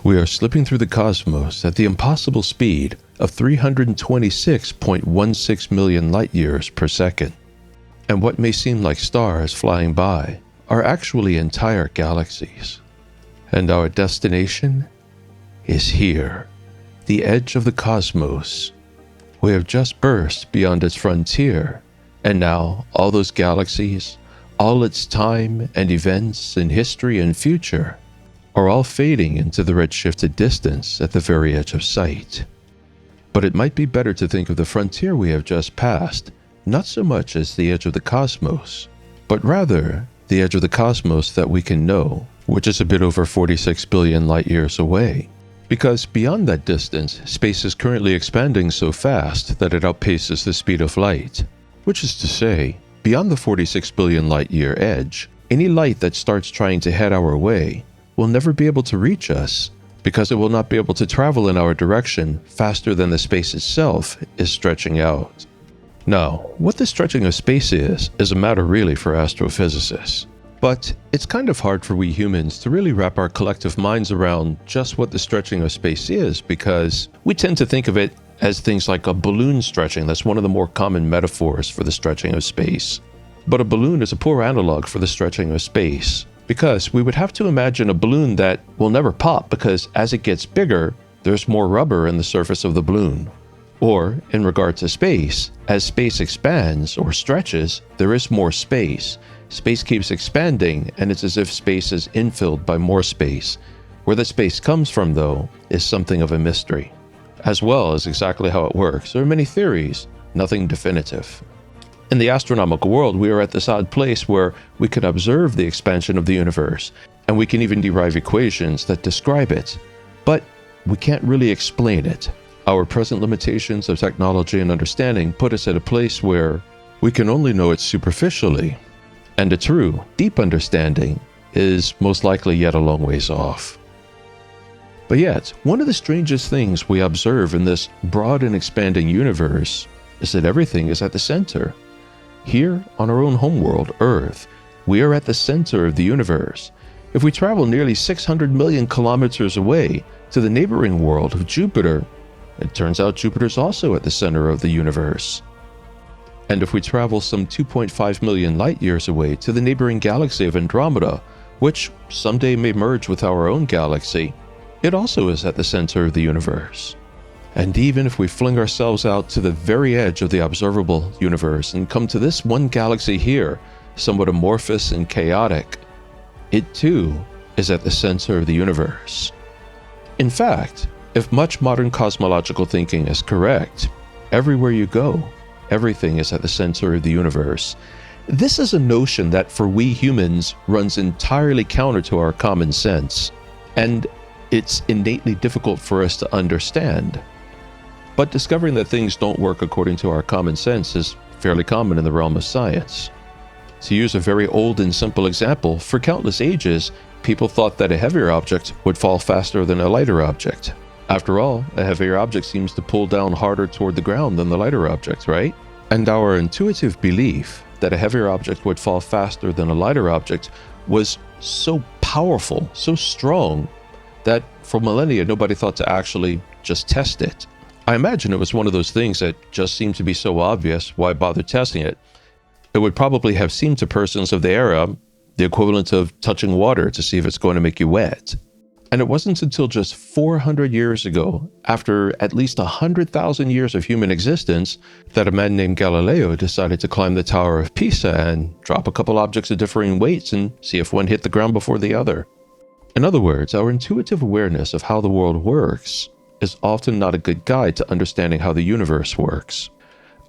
We are slipping through the cosmos at the impossible speed of 326.16 million light-years per second. And what may seem like stars flying by are actually entire galaxies. And our destination is here, the edge of the cosmos. We have just burst beyond its frontier, and now all those galaxies, all its time and events and history and future, are all fading into the redshifted distance at the very edge of sight. But it might be better to think of the frontier we have just passed not so much as the edge of the cosmos, but rather the edge of the cosmos that we can know, which is a bit over 46 billion light-years away. Because beyond that distance, space is currently expanding so fast that it outpaces the speed of light. Which is to say, beyond the 46 billion light-year edge, any light that starts trying to head our way will never be able to reach us, because it will not be able to travel in our direction faster than the space itself is stretching out. Now, what the stretching of space is a matter really for astrophysicists. But it's kind of hard for we humans to really wrap our collective minds around just what the stretching of space is, because we tend to think of it as things like a balloon stretching. That's one of the more common metaphors for the stretching of space. But a balloon is a poor analog for the stretching of space, because we would have to imagine a balloon that will never pop, because as it gets bigger, there's more rubber in the surface of the balloon. Or, in regard to space, as space expands or stretches, there is more space. Space keeps expanding, and it's as if space is infilled by more space. Where the space comes from, though, is something of a mystery. As well as exactly how it works, there are many theories, nothing definitive. In the astronomical world, we are at this odd place where we can observe the expansion of the universe, and we can even derive equations that describe it. But we can't really explain it. Our present limitations of technology and understanding put us at a place where we can only know it superficially. And a true, deep understanding is most likely yet a long ways off. But yet, one of the strangest things we observe in this broad and expanding universe is that everything is at the center. Here, on our own homeworld, Earth, we are at the center of the universe. If we travel nearly 600 million kilometers away to the neighboring world of Jupiter, it turns out Jupiter's also at the center of the universe. And if we travel some 2.5 million light-years away to the neighboring galaxy of Andromeda, which someday may merge with our own galaxy, it also is at the center of the universe. And even if we fling ourselves out to the very edge of the observable universe and come to this one galaxy here, somewhat amorphous and chaotic, it too is at the center of the universe. In fact, if much modern cosmological thinking is correct, everywhere you go, everything is at the center of the universe. This is a notion that for we humans runs entirely counter to our common sense, and it's innately difficult for us to understand. But discovering that things don't work according to our common sense is fairly common in the realm of science. To use a very old and simple example, for countless ages, people thought that a heavier object would fall faster than a lighter object. After all, a heavier object seems to pull down harder toward the ground than the lighter object, right? And our intuitive belief that a heavier object would fall faster than a lighter object was so powerful, so strong, that for millennia nobody thought to actually just test it. I imagine it was one of those things that just seemed to be so obvious, why bother testing it? It would probably have seemed to persons of the era the equivalent of touching water to see if it's going to make you wet. And it wasn't until just 400 years ago, after at least 100,000 years of human existence, that a man named Galileo decided to climb the Tower of Pisa and drop a couple objects of differing weights and see if one hit the ground before the other. In other words, our intuitive awareness of how the world works is often not a good guide to understanding how the universe works.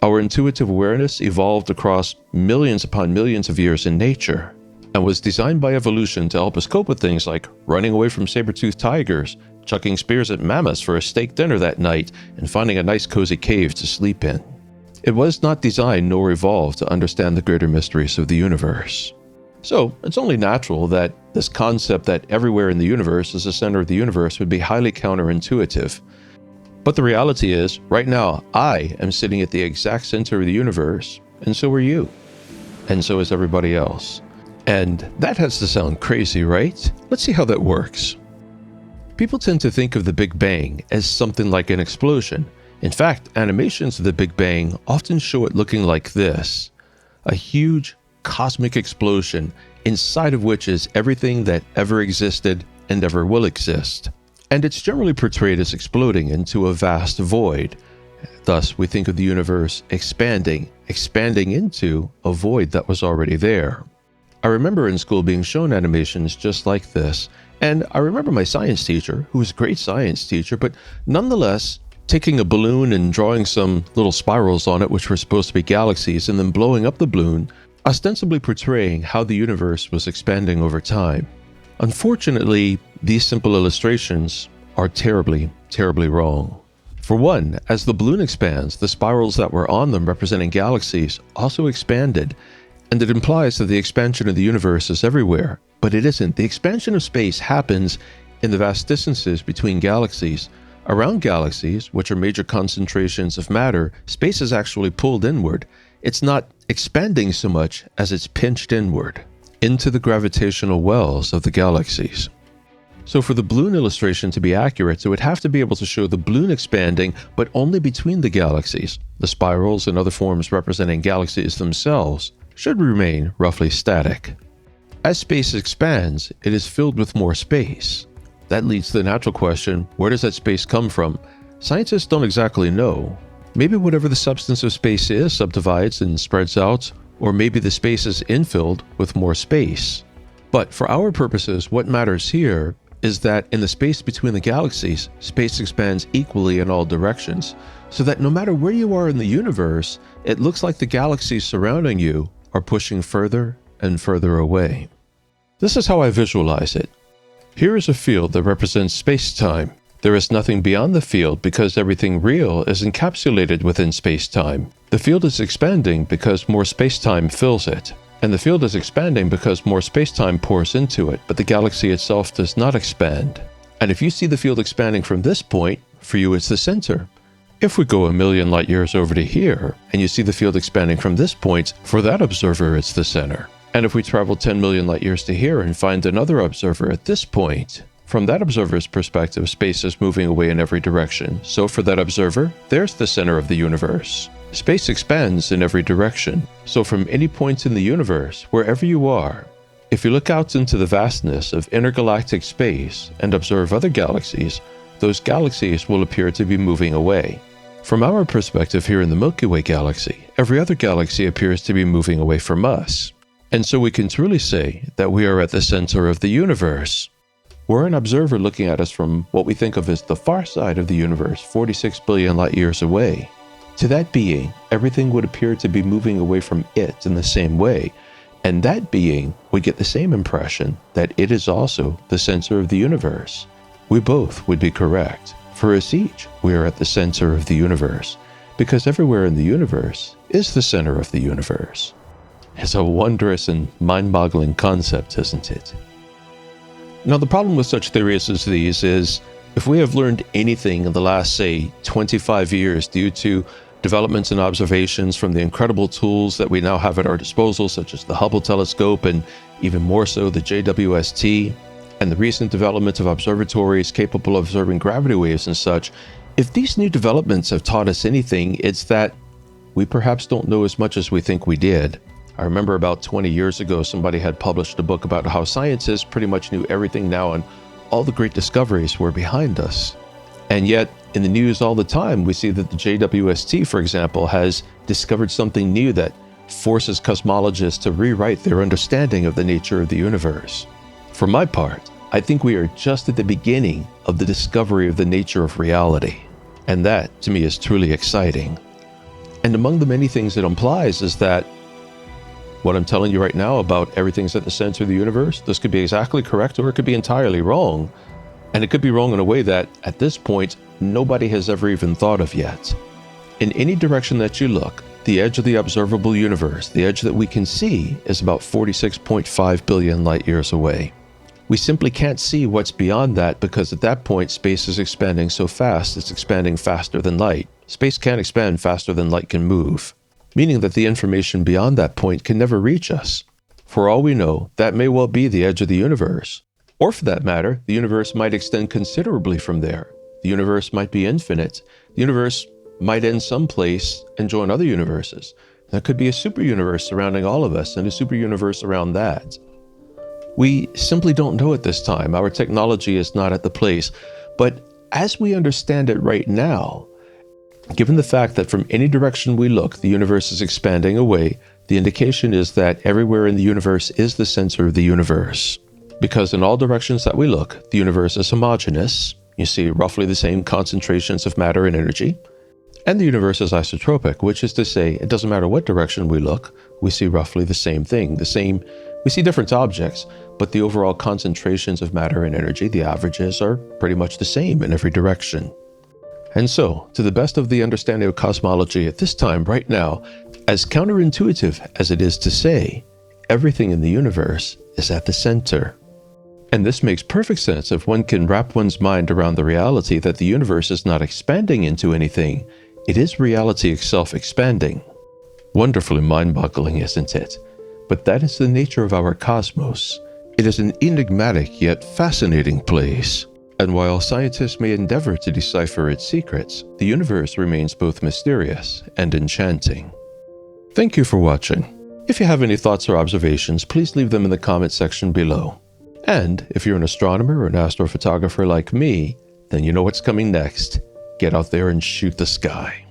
Our intuitive awareness evolved across millions upon millions of years in nature, and was designed by evolution to help us cope with things like running away from saber-toothed tigers, chucking spears at mammoths for a steak dinner that night, and finding a nice cozy cave to sleep in. It was not designed nor evolved to understand the greater mysteries of the universe. So, it's only natural that this concept that everywhere in the universe is the center of the universe would be highly counterintuitive. But the reality is, right now, I am sitting at the exact center of the universe, and so are you. And so is everybody else. And that has to sound crazy, right? Let's see how that works. People tend to think of the Big Bang as something like an explosion. In fact, animations of the Big Bang often show it looking like this: a huge cosmic explosion inside of which is everything that ever existed and ever will exist. And it's generally portrayed as exploding into a vast void. Thus, we think of the universe expanding into a void that was already there. I remember in school being shown animations just like this, and I remember my science teacher, who was a great science teacher, but nonetheless, taking a balloon and drawing some little spirals on it, which were supposed to be galaxies, and then blowing up the balloon, ostensibly portraying how the universe was expanding over time. Unfortunately, these simple illustrations are terribly, terribly wrong. For one, as the balloon expands, the spirals that were on them representing galaxies also expanded, and it implies that the expansion of the universe is everywhere, but it isn't. The expansion of space happens in the vast distances between galaxies. Around galaxies, which are major concentrations of matter, space is actually pulled inward. It's not expanding so much as it's pinched inward into the gravitational wells of the galaxies. So for the balloon illustration to be accurate, it would have to be able to show the balloon expanding, but only between the galaxies. The spirals and other forms representing galaxies themselves should remain roughly static. As space expands, it is filled with more space. That leads to the natural question, where does that space come from? Scientists don't exactly know. Maybe whatever the substance of space is subdivides and spreads out, or maybe the space is infilled with more space. But for our purposes, what matters here is that in the space between the galaxies, space expands equally in all directions, so that no matter where you are in the universe, it looks like the galaxies surrounding you are pushing further and further away. This is how I visualize it. Here is a field that represents space-time. There is nothing beyond the field because everything real is encapsulated within space-time. The field is expanding because more space-time fills it, and the field is expanding because more space-time pours into it, but the galaxy itself does not expand. And if you see the field expanding from this point, for you it's the center. If we go 1,000,000 light years over to here, and you see the field expanding from this point, for that observer it's the center. And if we travel 10 million light years to here and find another observer at this point, from that observer's perspective, space is moving away in every direction. So for that observer, there's the center of the universe. Space expands in every direction. So from any point in the universe, wherever you are, if you look out into the vastness of intergalactic space and observe other galaxies, those galaxies will appear to be moving away. From our perspective here in the Milky Way galaxy, every other galaxy appears to be moving away from us. And so we can truly say that we are at the center of the universe. We're an observer looking at us from what we think of as the far side of the universe, 46 billion light years away. To that being, everything would appear to be moving away from it in the same way, and that being would get the same impression that it is also the center of the universe. We both would be correct. For us each, we are at the center of the universe, because everywhere in the universe is the center of the universe. It's a wondrous and mind-boggling concept, isn't it? Now, the problem with such theories as these is, if we have learned anything in the last, say, 25 years due to developments and observations from the incredible tools that we now have at our disposal, such as the Hubble telescope and even more so the JWST, and the recent development of observatories capable of observing gravity waves and such, if these new developments have taught us anything, it's that we perhaps don't know as much as we think we did. I remember about 20 years ago, somebody had published a book about how scientists pretty much knew everything now and all the great discoveries were behind us. And yet, in the news all the time, we see that the JWST, for example, has discovered something new that forces cosmologists to rewrite their understanding of the nature of the universe. For my part, I think we are just at the beginning of the discovery of the nature of reality. And that, to me, is truly exciting. And among the many things it implies is that what I'm telling you right now about everything's at the center of the universe, this could be exactly correct or it could be entirely wrong. And it could be wrong in a way that, at this point, nobody has ever even thought of yet. In any direction that you look, the edge of the observable universe, the edge that we can see, is about 46.5 billion light years away. We simply can't see what's beyond that because at that point, space is expanding so fast, it's expanding faster than light. Space can't expand faster than light can move, meaning that the information beyond that point can never reach us. For all we know, that may well be the edge of the universe. Or for that matter, the universe might extend considerably from there. The universe might be infinite. The universe might end someplace and join other universes. There could be a super universe surrounding all of us and a super universe around that. We simply don't know at this time. Our technology is not at the place. But as we understand it right now, given the fact that from any direction we look, the universe is expanding away, the indication is that everywhere in the universe is the center of the universe. Because in all directions that we look, the universe is homogeneous. You see roughly the same concentrations of matter and energy. And the universe is isotropic, which is to say, it doesn't matter what direction we look, we see roughly the same thing. We see different objects, but the overall concentrations of matter and energy, the averages, are pretty much the same in every direction. And so, to the best of the understanding of cosmology at this time, right now, as counterintuitive as it is to say, everything in the universe is at the center. And this makes perfect sense if one can wrap one's mind around the reality that the universe is not expanding into anything, it is reality itself expanding. Wonderfully mind-boggling, isn't it? But that is the nature of our cosmos. It is an enigmatic yet fascinating place. And while scientists may endeavor to decipher its secrets, the universe remains both mysterious and enchanting. Thank you for watching. If you have any thoughts or observations, please leave them in the comment section below. And if you're an astronomer or an astrophotographer like me, then you know what's coming next. Get out there and shoot the sky.